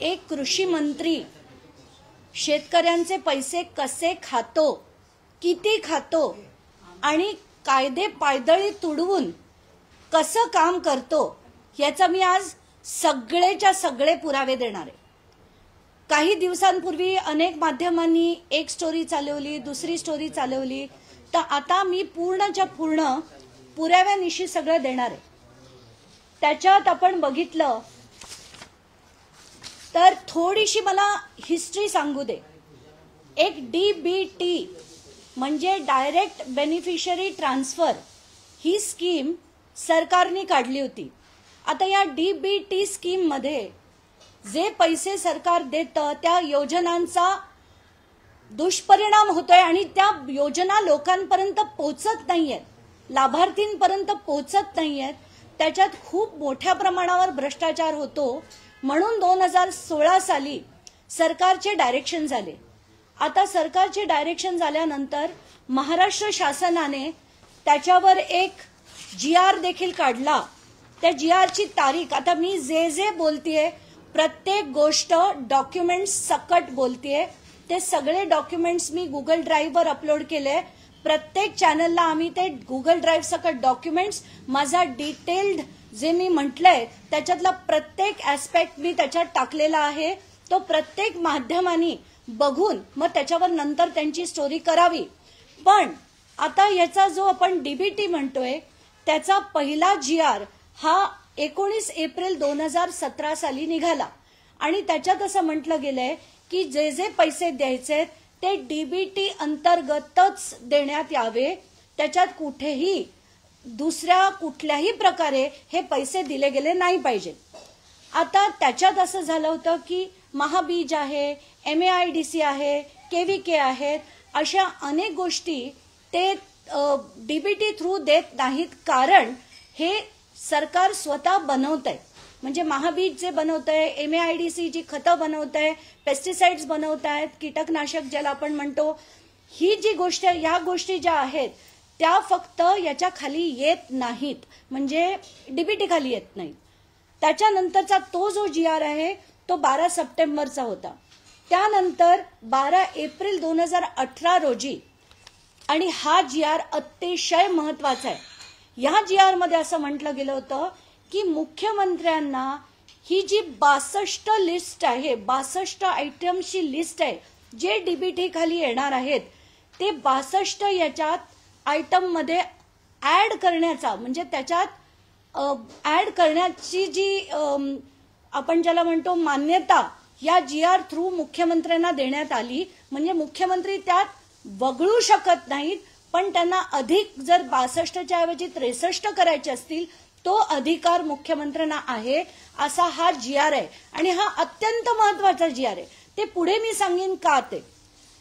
एक कृषी मंत्री शेतकऱ्यांचे पैसे कसे खातो, किती खातो आणि कायदे पायदळी तुडवून कसं काम करतो याचा मी आज सगळेच्या सगळे पुरावे देणार आहे। काही दिवसांपूर्वी अनेक माध्यमांनी एक स्टोरी चालवली, दुसरी स्टोरी चालवली, तर आता मी पूर्णच्या पूर्ण पुराव्यानिशी सगळं देणार आहे। त्याच्यात आपण बघितलं तर थोडीशी मला हिस्ट्री सांगू दे। एक डीबीटी म्हणजे डायरेक्ट बेनिफिशियरी ट्रान्सफर ही स्कीम सरकारने काढली होती। आता या डीबीटी स्कीम मध्ये जे पैसे सरकार देतं त्या योजनांचा दुष्परिणाम होतोय आणि त्या योजना लोकांपर्यंत पोहोचत नाहीयेत, लाभार्थींपर्यंत पोहोचत नाहीयेत। त्याच्यात खूप मोठ्या प्रमाणावर भ्रष्टाचार होतो, म्हणून 2016 साली सरकारचे डायरेक्शन झाले। आता सरकारचे डायरेक्शन झाल्यानंतर महाराष्ट्र शासनाने त्याच्यावर एक जीआर देखील काढला। त्या जीआरची तारीख, आता मी जे बोलतेय प्रत्येक गोष्ट डॉक्युमेंट्स सकट बोलतेय, ते सगळे डॉक्युमेंट्स मी गुगल ड्राईव्हवर अपलोड केले। प्रत्येक चॅनलला आम्ही ते गुगल ड्राईव्ह सकट डॉक्युमेंट्स, माझा डिटेल्ड जे मी म्हटलंय त्याच्यातला प्रत्येक ऍस्पेक्ट मी त्याच्यात टाकलेला आहे। तो प्रत्येक माध्यमांनी बघून मग त्याच्यावर नंतर त्यांची स्टोरी करावी। पण आता याचा जो आपण डीबीटी म्हणतोय त्याचा पहिला जीआर हा 19 एप्रिल 2017 साली निघाला आणि त्याच्यात असं म्हटलं गेलंय की जे पैसे द्यायचे ते डीबीटी अंतर्गतच देण्यात यावे, त्याच्यात कुठेही दुसऱ्या कुठल्याही प्रकारे हे पैसे दिले गेले नाही पाहिजे। आता त्याच्यात असं झालं होतं की महाबीज आहे, MAIDC आहे, KVK आहेत, अशा अनेक गोष्टी ते डीबीटी थ्रू देत नाहीत, कारण हे सरकार स्वतः बनवतंय। म्हणजे महाबीज जे बनवतंय, MAIDC जी खतं बनवतंय, पेस्टिसाइड्स बनवतायत, कीटकनाशक ज्याला आपण म्हणतो, ही जी गोष्ट, या गोष्टी ज्या आहेत त्या फक्त याच्या खाली येत नाहीत, म्हणजे डीबीटी खाली येत नाहीत। त्याच्यानंतरचा तो जो जीआर आहे तो 12 सप्टेंबरचा होता। त्यानंतर 12 एप्रिल 2018 रोजी, आणि हा जीआर अतिशय महत्वाचा आहे। या जीआर मध्ये असं म्हटलं गेलं होतं की मुख्यमंत्र्यांना ही जी 62 लिस्ट आहे, 62 आयटमची लिस्ट आहे जे डीबीटी खाली येणार आहेत, ते 62 याच्यात आयटम मध्ये ऍड करण्याचा, म्हणजे त्याच्यात ऍड करण्याची जी आपण ज्याला म्हणतो मान्यता या जीआर थ्रू मुख्यमंत्र्यांना देण्यात आली। म्हणजे मुख्यमंत्री त्यात वगळू शकत नाहीत, पण त्यांना अधिक जर 62च्या ऐवजी 63 करायचे असतील तो अधिकार मुख्यमंत्र्यांना आहे, असा हा जीआर आहे। आणि हा अत्यंत महत्वाचा जीआर आहे, ते पुढे मी सांगेन का ते।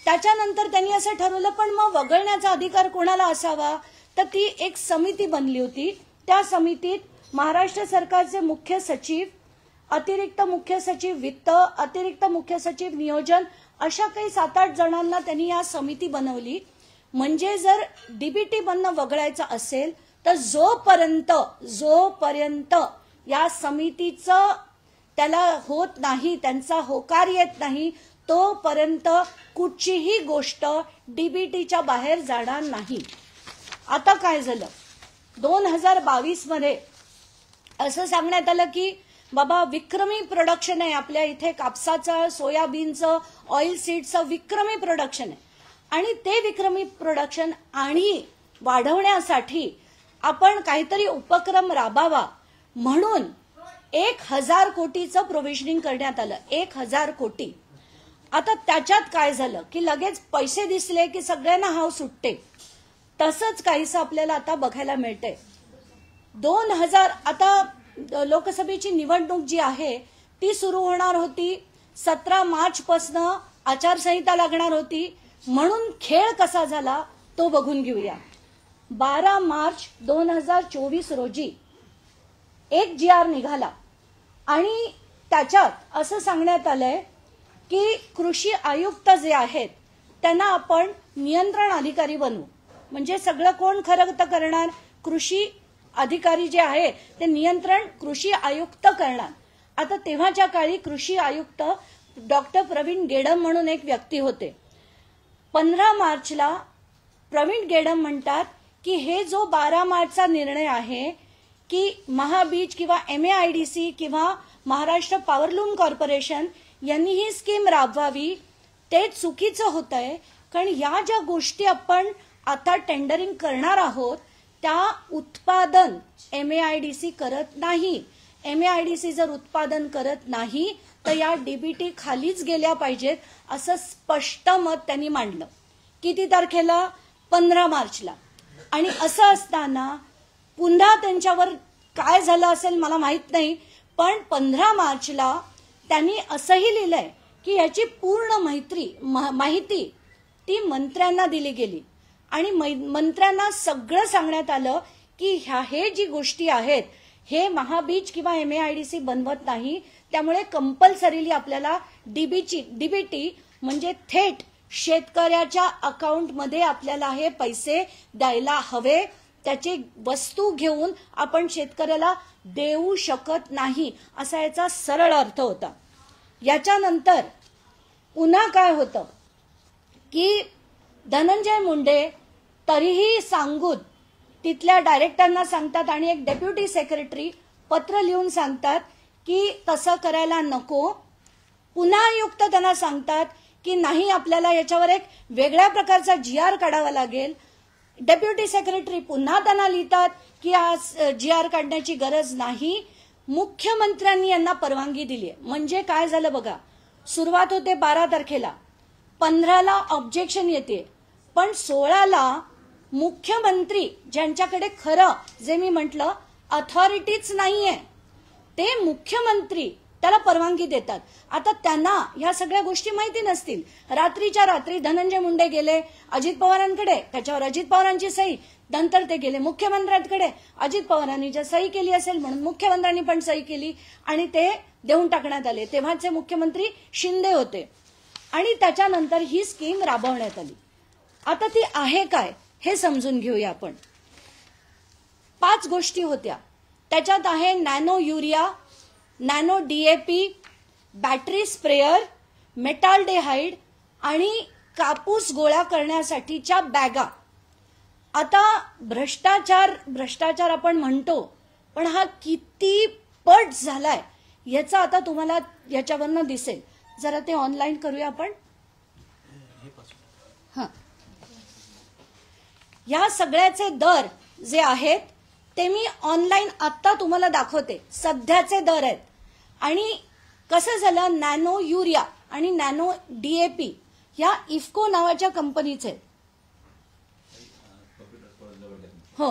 त्याच्यानंतर त्यांनी असं ठरवलं, पण मग वगळण्याचा अधिकार कोणाला असावा, तर ती एक समिती बनली होती। त्या समितीत महाराष्ट्र सरकारचे मुख्य सचिव, अतिरिक्त मुख्य सचिव वित्त, अतिरिक्त मुख्य सचिव नियोजन, अशा काही 7-8 जणांना त्यांनी या समिती बनवली। म्हणजे जर डीबीटी बनणं वगळायचं असेल तर जोपर्यंत या समितीचं त्याला होत नाही, त्यांचा होकार येत नाही, तोपर्यंत कुठचीही गोष्ट डीबीटीच्या बाहेर जाणार नाही। आता काय झालं, 2022 मध्ये असं सांगण्यात आलं की बाबा विक्रमी प्रोडक्शन आहे आपल्या इथे, कापसाचं, सोयाबीनचं, ऑइल सीड्सचं विक्रमी प्रोडक्शन आहे, आणि ते विक्रमी प्रोडक्शन आणि वाढवण्यासाठी आपण काहीतरी उपक्रम राबावा म्हणून 1000 कोटीचं प्रोव्हिजनिंग करण्यात आलं, 1000 कोटी। आता त्याच्यात काय झालं की लगेच पैसे दिसले की सगळ्यांना हाव सुटते, तसंच काहीसं आपल्याला आता बघायला मिळतंय। 2000 आता लोकसभेची निवडणूक जी आहे ती सुरू होणार होती, 17 मार्च पासून आचारसंहिता लागणार होती, म्हणून खेळ कसा झाला तो बघून घेऊया। 12 मार्च 2024 रोजी एक जीआर निघाला आणि त्याच्यात असं सांगण्यात आलंय की कृषी आयुक्त जे आहेत त्यांना आपण नियंत्रण अधिकारी बनवू। म्हणजे सगळं कोण खरं करणार, कृषी अधिकारी जे आहे ते नियंत्रण कृषी आयुक्त करणार। आता तेव्हाच्या काळी कृषी आयुक्त डॉक्टर प्रवीण गेडम म्हणून एक व्यक्ती होते. 15 मार्चला प्रवीण गेडम म्हणतात की हे जो 12 मार्चचा निर्णय आहे की महाबीज किंवा MAIDC किंवा महाराष्ट्र पॉवरलूम कॉर्पोरेशन यांनी ही स्कीम राबवावी ते चुकीचं होत आहे. कारण या ज्या गोष्टी आपण आता टेंडरिंग करणार आहोत त्या उत्पादन MAIDC करत नाही. MAIDC जर उत्पादन करत नाही तर या DBT खालीच गेल्या पाहिजेत असं स्पष्ट मत त्यांनी मांडलं. किती तारखेला? 15 मार्चला. आणि असं असताना पुन्हा त्यांच्यावर काय झालं असेल मला माहित नाही, पण 15 मार्चला त्यांनी असंही लिहिलंय की याची पूर्ण माहिती ती मंत्र्यांना दिली गेली आणि मंत्र्यांना सगळं सांगण्यात आलं की हे जी गोष्टी आहेत हे महाबीज किंवा MAIDC बनवत नाही, त्यामुळे कंपल्सरीली आपल्याला DBT म्हणजे थेट शेतकऱ्याच्या अकाउंटमध्ये आपल्याला हे पैसे द्यायला हवे. त्याची वस्तू घेऊन आपण शेतकऱ्याला देऊ शकत नाही असा याचा सरळ अर्थ होता. याच्यानंतर पुन्हा काय होतं की धनंजय मुंडे तरीही सांगून तिथल्या डायरेक्टरना सांगतात आणि एक डेप्युटी सेक्रेटरी पत्र लिहून सांगतात की तसं करायला नको. पुन्हा आयुक्त त्यांना सांगतात की नाही आपल्याला याच्यावर एक वेगळ्या प्रकारचा GR काढावा लागेल. डेप्युटी सेक्रेटरी पुन्हा त्यांना लिहितात की आज GR काढण्याची गरज नाही. मुख्यमंत्र्यांनी यांना परवानगी दिली. म्हणजे काय झालं बघा, सुरुवात होते 12 तारखेला, 15ला ऑब्जेक्शन येते, पण 16ला मुख्यमंत्री ज्यांच्याकडे खरं जे मी म्हटलं अथॉरिटीच नाहीये ते मुख्यमंत्री त्याला परवानगी देतात. आता त्यांना ह्या सगळ्या गोष्टी माहिती नसतील. रात्रीच्या रात्री धनंजय मुंडे गेले अजित पवारांकडे, त्याच्यावर अजित पवारांची सही, नंतर ते गेले मुख्यमंत्र्यांकडे, अजित पवारांनी जर सही केली असेल म्हणून मुख्यमंत्र्यांनी पण सही केली आणि ते देऊन टाकण्यात आले. तेव्हाचे मुख्यमंत्री शिंदे होते आणि त्याच्यानंतर ही स्कीम राबवण्यात आली. आता ती आहे काय हे समजून घेऊया आपण. 5 गोष्टी होत्या त्याच्यात आहे nano urea, nano DAP, battery sprayer, metaldehyde आणि कापूस गोळा करण्यासाठीच्या बॅगा. आता भ्रष्टाचार आपण म्हणतो, पण हा किती पट झालाय याचा आता तुम्हाला याच्यावरनं दिसेल. जरा ते ऑनलाईन करूया आपण. या सगळ्याचे दर जे आहेत ते मी ऑनलाईन आता तुम्हाला दाखवते. सध्याचे दर आहेत. आणि कसं झालं, नॅनो युरिया आणि नॅनो DAP या इफ्को नावाच्या कंपनीचे आहेत. हो,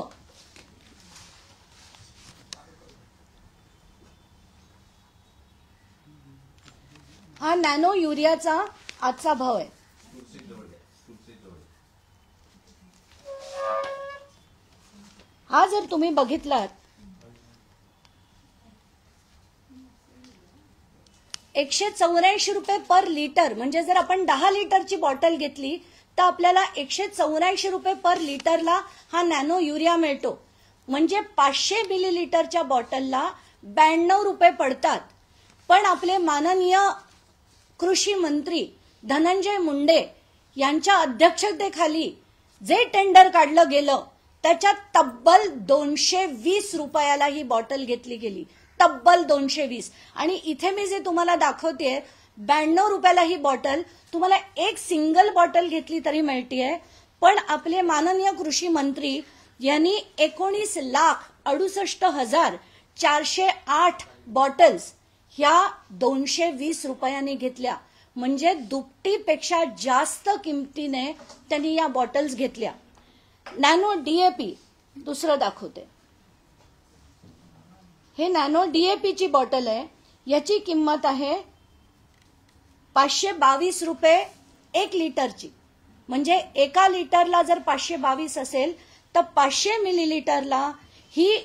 हा नॅनो युरियाचा आजचा भाव आहे. हा जर तुम्ही बघितलात 184 रुपये पर लिटर. म्हणजे जर आपण 10 लिटरची बॉटल घेतली तर आपल्याला 184 रुपये पर लिटरला हा नॅनो युरिया मिळतो. म्हणजे 500 मिलीलिटरच्या बॉटलला 92 रुपये पडतात. पण आपले माननीय कृषी मंत्री धनंजय मुंडे यांच्या अध्यक्षतेखाली जे टेंडर काढलं गेलं त्याच्यात तब्बल 220 रुपयाला ही बॉटल घेतली गेली. तब्बल 220. आणि इथे मी जे तुम्हाला दाखवतेय 92 रुपयाला ही बॉटल तुम्हाला एक सिंगल बॉटल घेतली तरी मिळतेय. पण आपले माननीय कृषी मंत्री यांनी 19,68,408 बॉटल्स ह्या 220 रुपयांनी घेतल्या. म्हणजे दुपटीपेक्षा जास्त किमतीने त्यांनी या बॉटल्स घेतल्या. नॅनो DAP दुसरं दाखवते. हे नॅनो DAP ची बॉटल आहे. याची किंमत आहे 522 रुपये 1 लिटरची. म्हणजे एका लिटरला जर 522 असेल तर 500 मिलीलिटरला ही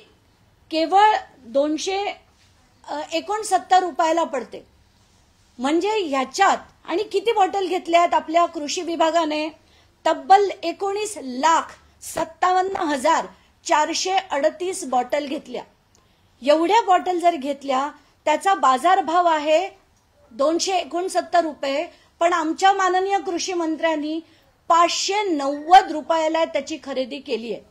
केवळ 269 रुपयाला पडते. म्हणजे ह्याच्यात आणि किती बॉटल घेतल्यात आपल्या कृषी विभागाने? तब्बल 19,57,438 बॉटल घेतल्या. एवढ्या बॉटल जर घेतल्या त्याचा बाजारभाव आहे 269 रुपये, पण आमच्या माननीय कृषी मंत्र्यांनी 590 रुपयाला त्याची खरेदी केली आहे.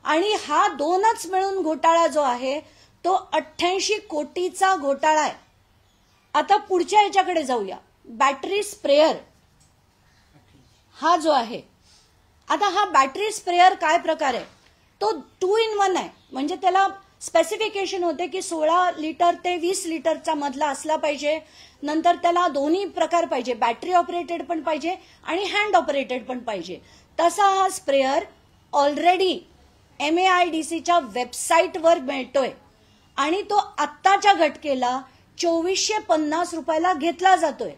आणि हा दोनच मिळून घोटाळा जो आहे तो 88 कोटीचा घोटाळा आहे. आता पुढच्या याच्याकडे जाऊया, बॅटरी स्प्रेअर हा जो आहे. आता हा बॅटरी स्प्रेअर काय प्रकार आहे, तो 2 in 1 आहे. म्हणजे त्याला स्पेसिफिकेशन होते की 16 लिटर ते 20 लिटरचा मधला असला पाहिजे. नंतर त्याला दोन्ही प्रकार पाहिजे, बॅटरी ऑपरेटेड पण पाहिजे आणि हँड ऑपरेटेड पण पाहिजे. तसा हा स्प्रेअर ऑलरेडी MAIDCच्या वेबसाईटवर मिळतोय आणि तो आत्ताच्या घटकेला 2450 रुपयाला घेतला जातोय.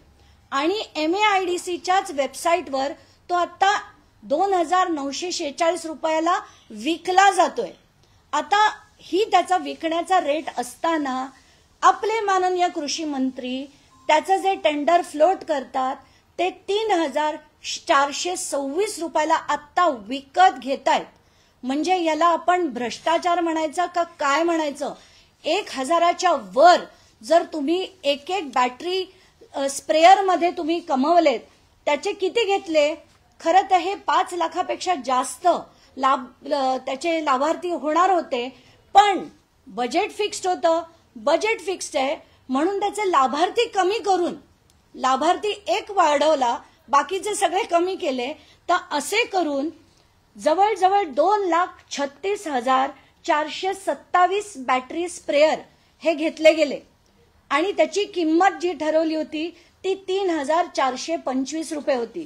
आणि MAIDCच्याच वेबसाईटवर तो आता 2946 रुपयाला विकला जातोय. आता ही त्याचा विकण्याचा रेट असताना आपले माननीय कृषी मंत्री त्याचं जे टेंडर फ्लोट करतात ते 3426 रुपयाला आत्ता विकत घेतायत. म्हणजे याला आपण भ्रष्टाचार म्हणायचा का काय म्हणायचं. 1000च्या वर जर तुम्ही एक बॅटरी स्प्रेअर मध्ये तुम्ही कमवलेत, त्याचे किती घेतले. खरं तर हे 5 लाखापेक्षा जास्त त्याचे लाभार्थी होणार होते, पण बजेट फिक्स्ड होतं. बजेट फिक्स्ड आहे म्हणून त्याचे लाभार्थी कमी करून लाभार्थी 1 वाढवला, बाकीचे सगळे कमी केले. तर असे करून जवळजवळ 2,36,427 बॅटरी स्प्रेअर हे घेतले गेले आणि त्याची किंमत जी ठरवली होती ती 3,425 रुपये होती.